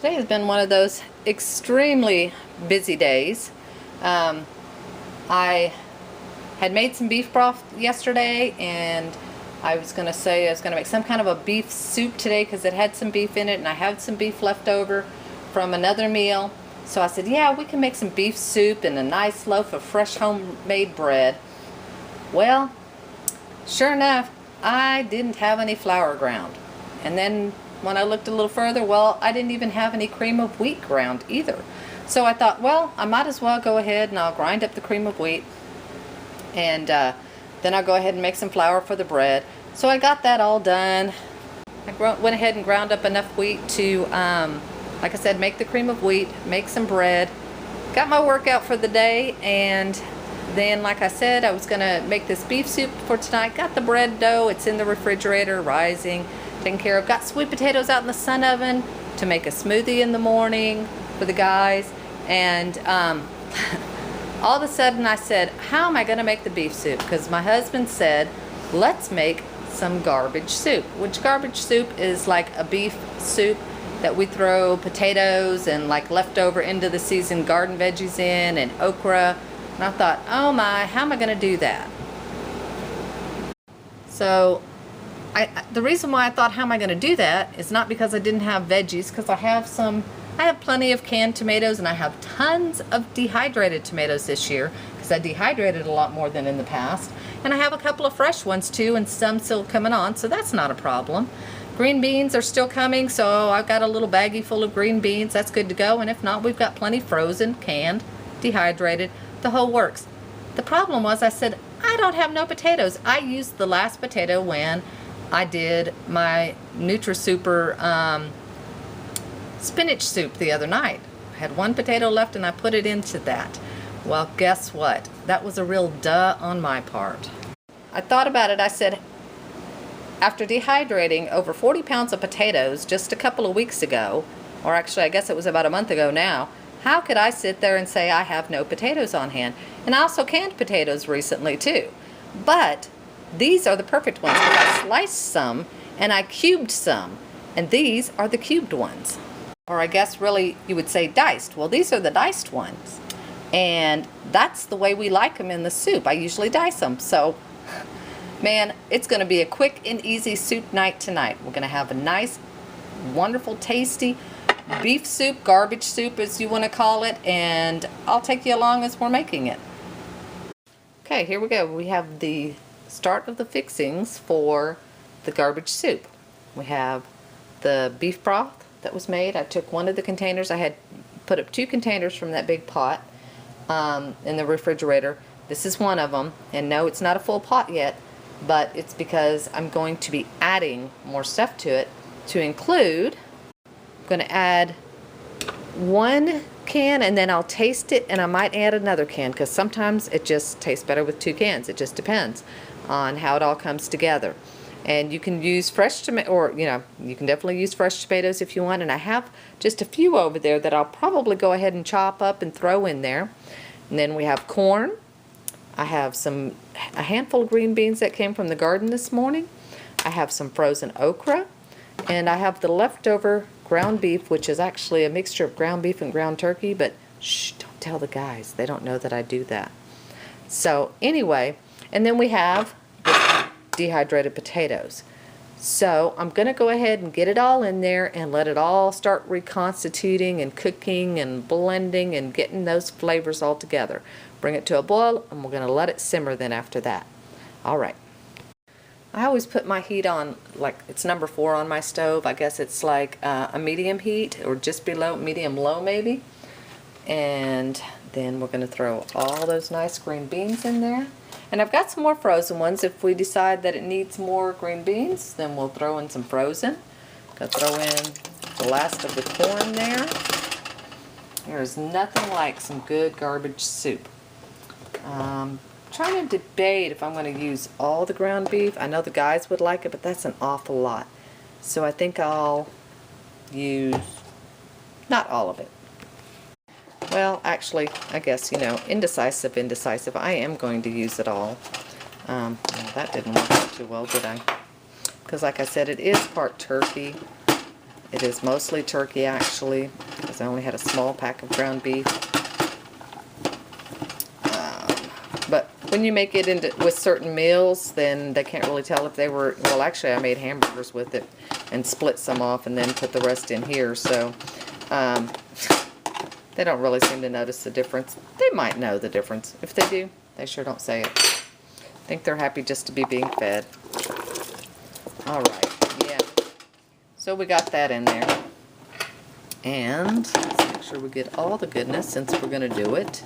Today has been one of those extremely busy days. I had made some beef broth yesterday, and I was going to make some kind of a beef soup today because it had some beef in it, and I had some beef left over from another meal. So I said, yeah, we can make some beef soup and a nice loaf of fresh homemade bread. Well, sure enough, I didn't have any flour ground. And then when I looked a little further, well, I didn't even have any cream of wheat ground either. So I thought, well, I might as well go ahead and I'll grind up the cream of wheat, and then I'll go ahead and make some flour for the bread. So I got that all done. I went ahead and ground up enough wheat to, like I said, make the cream of wheat, make some bread. Got my workout for the day, and then, like I said, I was going to make this beef soup for tonight. Got the bread dough. It's in the refrigerator, rising, taken care of. Got sweet potatoes out in the sun oven to make a smoothie in the morning for the guys. And all of a sudden I said, how am I going to make the beef soup? Because my husband said, let's make some garbage soup. Which garbage soup is like a beef soup that we throw potatoes and like leftover into the seasoned garden veggies in, and okra. And I thought, oh my, how am I going to do that? So the reason why I thought, how am I going to do that, is not because I didn't have veggies, because I have plenty of canned tomatoes, and I have tons of dehydrated tomatoes this year because I dehydrated a lot more than in the past. And I have a couple of fresh ones too, and some still coming on, so that's not a problem. Green beans are still coming, so I've got a little baggie full of green beans. That's good to go. And if not, we've got plenty frozen, canned, dehydrated, the whole works. The problem was, I said, I don't have no potatoes. I used the last potato when I did my NutriSuper spinach soup the other night. I had one potato left and I put it into that. Well, guess what? That was a real duh on my part. I thought about it. I said, after dehydrating over 40 pounds of potatoes just a couple of weeks ago, or actually I guess it was about a month ago now, how could I sit there and say I have no potatoes on hand? And I also canned potatoes recently too. But these are the perfect ones because I sliced some and I cubed some. And these are the cubed ones. Or I guess really you would say diced. Well, these are the diced ones. And that's the way we like them in the soup. I usually dice them. So, man, it's going to be a quick and easy soup night tonight. We're going to have a nice, wonderful, tasty beef soup, garbage soup as you want to call it. And I'll take you along as we're making it. Okay, here we go. We have the start of the fixings for the garbage soup. We have the beef broth that was made. I took one of the containers. I had put up 2 containers from that big pot in the refrigerator. This is one of them, and no, it's not a full pot yet, but it's because I'm going to be adding more stuff to it, to include, I'm going to add 1 can, and then I'll taste it, and I might add another can, because sometimes it just tastes better with 2 cans. It just depends on how it all comes together. And you can use fresh tomato, or you can definitely use fresh tomatoes if you want. And I have just a few over there that I'll probably go ahead and chop up and throw in there. And then we have corn. I have a handful of green beans that came from the garden this morning. I have some frozen okra, and I have the leftover ground beef, which is actually a mixture of ground beef and ground turkey. But shh, don't tell the guys; they don't know that I do that. So anyway, and then we have dehydrated potatoes. So I'm going to go ahead and get it all in there and let it all start reconstituting and cooking and blending and getting those flavors all together. Bring it to a boil, and we're going to let it simmer then after that. Alright. I always put my heat on, like it's number 4 on my stove. I guess it's like a medium heat, or just below medium low maybe. And then we're going to throw all those nice green beans in there. And I've got some more frozen ones. If we decide that it needs more green beans, then we'll throw in some frozen. Gonna throw in the last of the corn there. There's nothing like some good garbage soup. Trying to debate if I'm going to use all the ground beef. I know the guys would like it, but that's an awful lot. So I think I'll use not all of it. Well, actually, I guess, indecisive. I am going to use it all. Well, that didn't work out too well, did I? Because like I said, it is part turkey. It is mostly turkey actually, because I only had a small pack of ground beef. But when you make it into with certain meals, then they can't really tell if they were, well actually I made hamburgers with it and split some off and then put the rest in here, so they don't really seem to notice the difference. They might know the difference. If they do, they sure don't say it. I think they're happy just to be being fed. Alright, yeah. So we got that in there. And let's make sure we get all the goodness since we're going to do it.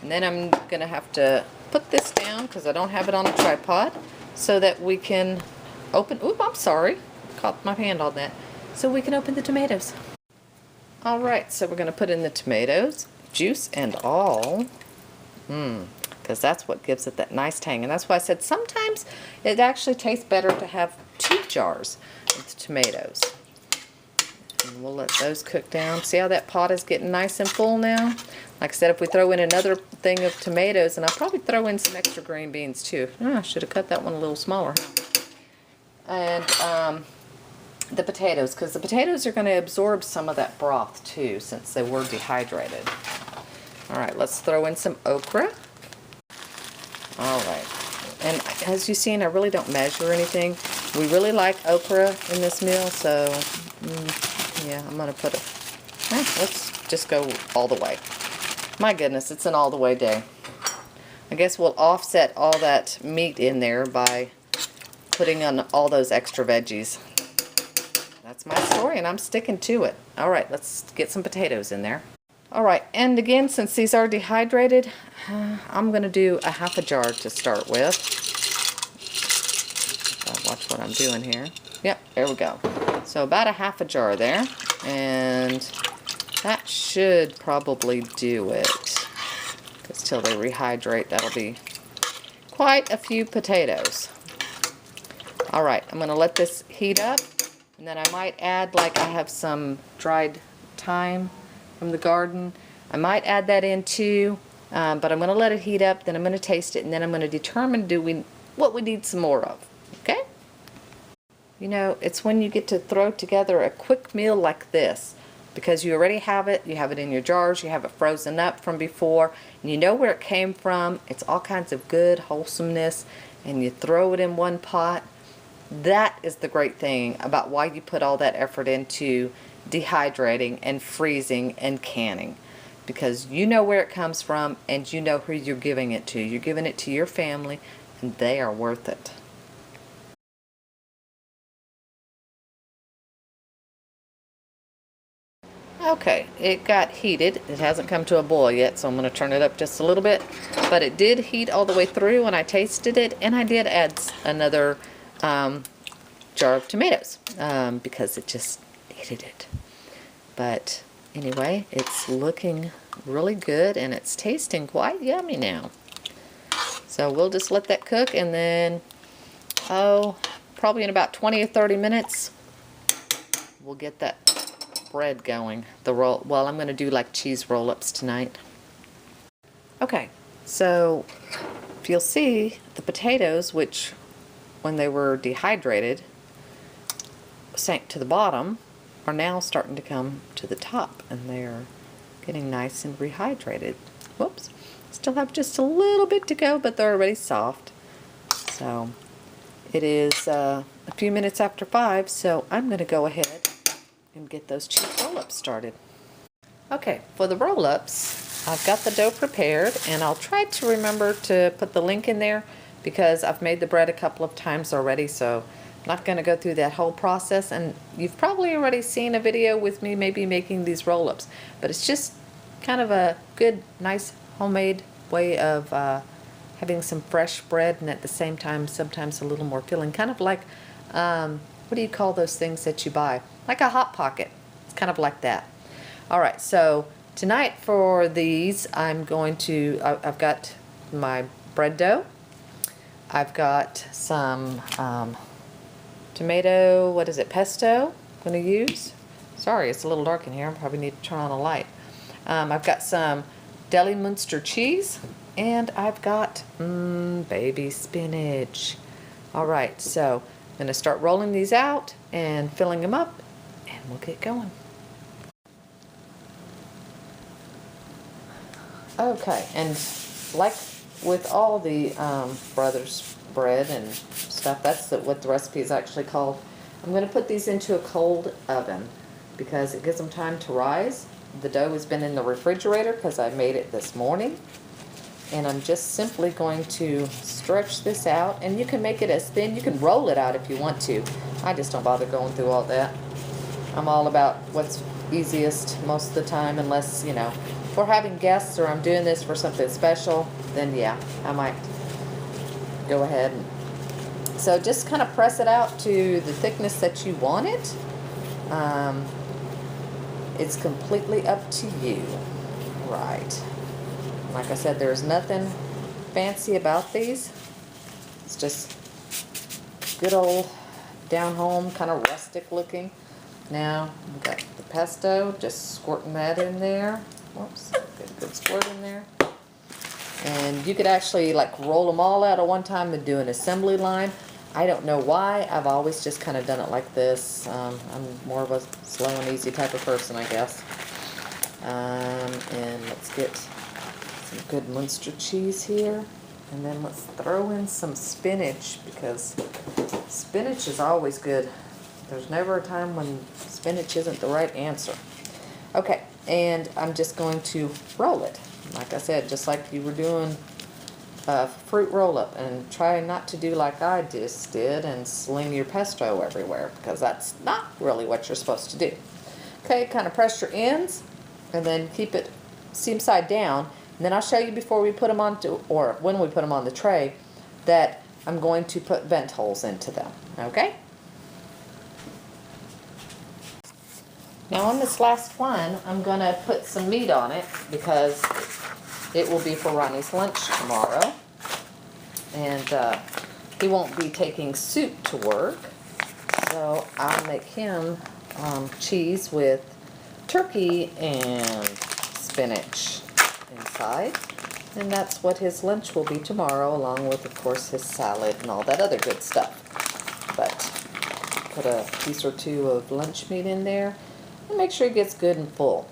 And then I'm going to have to put this down because I don't have it on a tripod so that we can open, oop, I'm sorry, caught my hand on that. So we can open the tomatoes. Alright, so we're going to put in the tomatoes, juice and all, because that's what gives it that nice tang. And that's why I said sometimes it actually tastes better to have 2 jars of tomatoes. And we'll let those cook down. See how that pot is getting nice and full now? Like I said, if we throw in another thing of tomatoes, and I'll probably throw in some extra green beans too. Oh, I should have cut that one a little smaller. And the potatoes, because the potatoes are going to absorb some of that broth too, since they were dehydrated. Alright, let's throw in some okra. Alright, and as you've seen, I really don't measure anything. We really like okra in this meal, so yeah, I'm going to put it, let's just go all the way. My goodness, it's an all the way day. I guess we'll offset all that meat in there by putting on all those extra veggies. That's my story and I'm sticking to it. Alright, let's get some potatoes in there. Alright, and again, since these are dehydrated, I'm going to do a half a jar to start with. Watch what I'm doing here. Yep, there we go. So about a half a jar there, and that should probably do it. Because till they rehydrate, that'll be quite a few potatoes. Alright, I'm going to let this heat up, and then I might add, like I have some dried thyme from the garden. I might add that in too, but I'm going to let it heat up, then I'm going to taste it, and then I'm going to determine what we need some more of. Okay? You know, it's when you get to throw together a quick meal like this, because you already have it in your jars, you have it frozen up from before, and you know where it came from. It's all kinds of good wholesomeness, and you throw it in one pot. That is the great thing about why you put all that effort into dehydrating and freezing and canning, because you know where it comes from and you know who you're giving it to. You're giving it to your family, and they are worth it. Okay, it got heated. It hasn't come to a boil yet, so I'm going to turn it up just a little bit. But it did heat all the way through when I tasted it, and I did add another jar of tomatoes because it just needed it. But anyway, it's looking really good, and it's tasting quite yummy now. So we'll just let that cook, and then, probably in about 20 or 30 minutes, we'll get that bread going. Well, I'm going to do like cheese roll-ups tonight. Okay, so if you'll see, the potatoes, which when they were dehydrated sank to the bottom, are now starting to come to the top, and they're getting nice and rehydrated. Whoops, still have just a little bit to go, but they're already soft. So it is a few minutes after 5, so I'm going to go ahead and get those cheese roll-ups started. Okay, for the roll-ups, I've got the dough prepared, and I'll try to remember to put the link in there because I've made the bread a couple of times already, so I'm not going to go through that whole process. And you've probably already seen a video with me maybe making these roll-ups, but it's just kind of a good, nice homemade way of having some fresh bread, and at the same time sometimes a little more filling, kind of like what do you call those things that you buy? Like a Hot Pocket. It's kind of like that. Alright, so tonight for these I'm going to, I've got my bread dough. I've got some tomato, what is it, pesto I'm going to use. Sorry, it's a little dark in here. I probably need to turn on a light. I've got some deli Munster cheese, and I've got baby spinach. Alright, so gonna start rolling these out and filling them up, and we'll get going. Okay, and like with all the Brothers bread and stuff, that's what the recipe is actually called. I'm going to put these into a cold oven because it gives them time to rise. The dough has been in the refrigerator because I made it this morning. And I'm just simply going to stretch this out, and you can make it as thin. You can roll it out if you want to. I just don't bother going through all that. I'm all about what's easiest most of the time, unless, you know, if we're having guests or I'm doing this for something special, then yeah, I might go ahead. And so just kind of press it out to the thickness that you want it. It's completely up to you. Right. Like I said, there's nothing fancy about these. It's just good old down home, kind of rustic looking. Now, we've got the pesto, just squirting that in there. Whoops, get a good squirt in there. And you could actually like roll them all out at one time and do an assembly line. I don't know why. I've always just kind of done it like this. I'm more of a slow and easy type of person, I guess. And let's get some good Munster cheese here. And then let's throw in some spinach, because spinach is always good. There's never a time when spinach isn't the right answer. Okay, and I'm just going to roll it. Like I said, just like you were doing a fruit roll-up, and try not to do like I just did and sling your pesto everywhere, because that's not really what you're supposed to do. Okay, kind of press your ends and then keep it seam side down. And then I'll show you before we put them on, or when we put them on the tray, that I'm going to put vent holes into them. Okay? Now on this last one, I'm going to put some meat on it because it will be for Ronnie's lunch tomorrow. And he won't be taking soup to work. So I'll make him cheese with turkey and spinach inside. And that's what his lunch will be tomorrow, along with, of course, his salad and all that other good stuff. But put a piece or two of lunch meat in there. And make sure it gets good and full.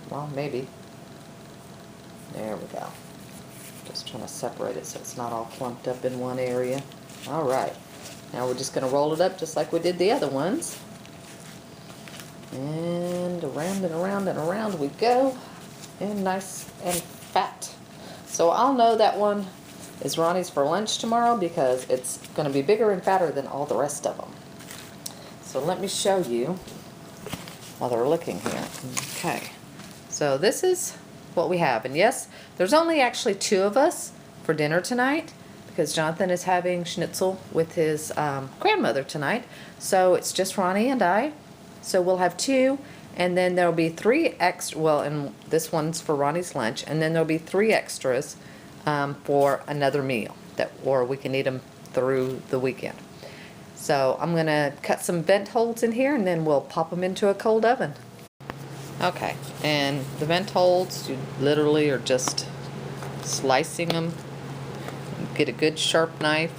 Well, maybe. There we go. Just trying to separate it so it's not all clumped up in one area. All right. Now we're just going to roll it up just like we did the other ones. And around and around and around we go. And nice and fat. So I'll know that one is Ronnie's for lunch tomorrow because it's going to be bigger and fatter than all the rest of them. So let me show you while they're looking here. Okay, so this is what we have. And yes, there's only actually 2 of us for dinner tonight because Jonathan is having schnitzel with his grandmother tonight. So it's just Ronnie and I. So we'll have 2, and then there'll be 3 extra, well, and this one's for Ronnie's lunch, and then there'll be 3 extras for another meal, or we can eat them through the weekend. So I'm going to cut some vent holes in here, and then we'll pop them into a cold oven. Okay, and the vent holes, you literally are just slicing them. Get a good sharp knife,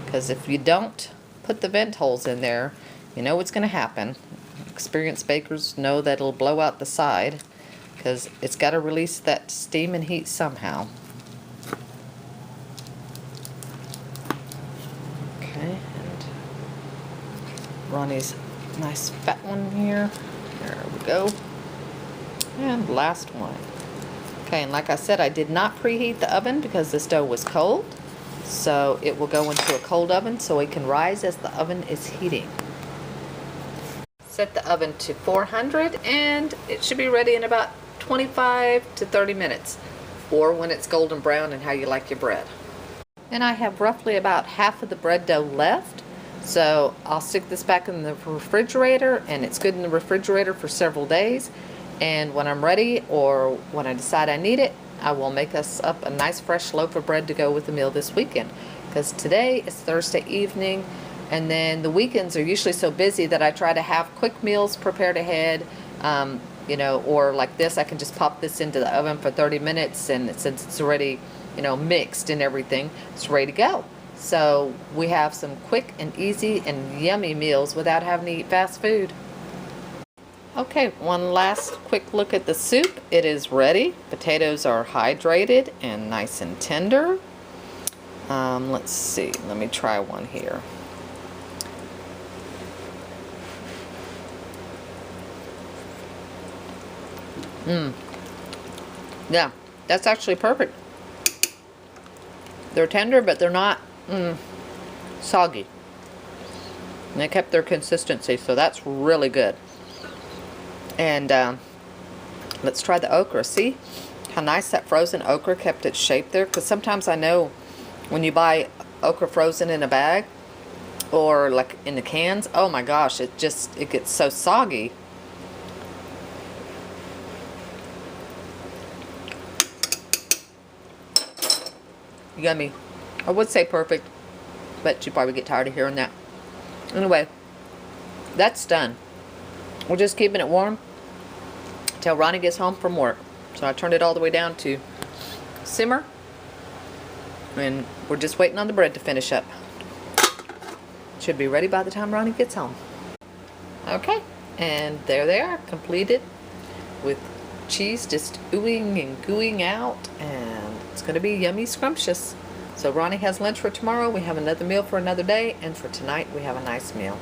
because if you don't put the vent holes in there, you know what's going to happen. Experienced bakers know that it'll blow out the side, because it's got to release that steam and heat somehow. Okay, and Ronnie's nice fat one here. There we go. And last one. Okay, and like I said, I did not preheat the oven because this dough was cold. So it will go into a cold oven so it can rise as the oven is heating. Set the oven to 400 and it should be ready in about 25 to 30 minutes, or when it's golden brown and how you like your bread. And I have roughly about half of the bread dough left. So I'll stick this back in the refrigerator, and it's good in the refrigerator for several days. And when I'm ready, or when I decide I need it, I will make us up a nice fresh loaf of bread to go with the meal this weekend. Because today is Thursday evening, and then the weekends are usually so busy that I try to have quick meals prepared ahead. You know, or like this, I can just pop this into the oven for 30 minutes, and since it's already, you know, mixed and everything, it's ready to go. So we have some quick and easy and yummy meals without having to eat fast food. Okay, one last quick look at the soup. It is ready. Potatoes are hydrated and nice and tender. Let's see, let me try one here. Yeah, that's actually perfect. They're tender, but they're not soggy. And they kept their consistency, so that's really good. And let's try the okra. See how nice that frozen okra kept its shape there? Because sometimes I know when you buy okra frozen in a bag or like in the cans, oh my gosh, it gets so soggy. Yummy. I would say perfect, but you probably get tired of hearing that. Anyway, that's done. We're just keeping it warm till Ronnie gets home from work. So I turned it all the way down to simmer, and we're just waiting on the bread to finish up. Should be ready by the time Ronnie gets home. Okay, and there they are, completed with cheese just oohing and gooing out, and it's going to be yummy scrumptious. So Ronnie has lunch for tomorrow, we have another meal for another day, and for tonight we have a nice meal.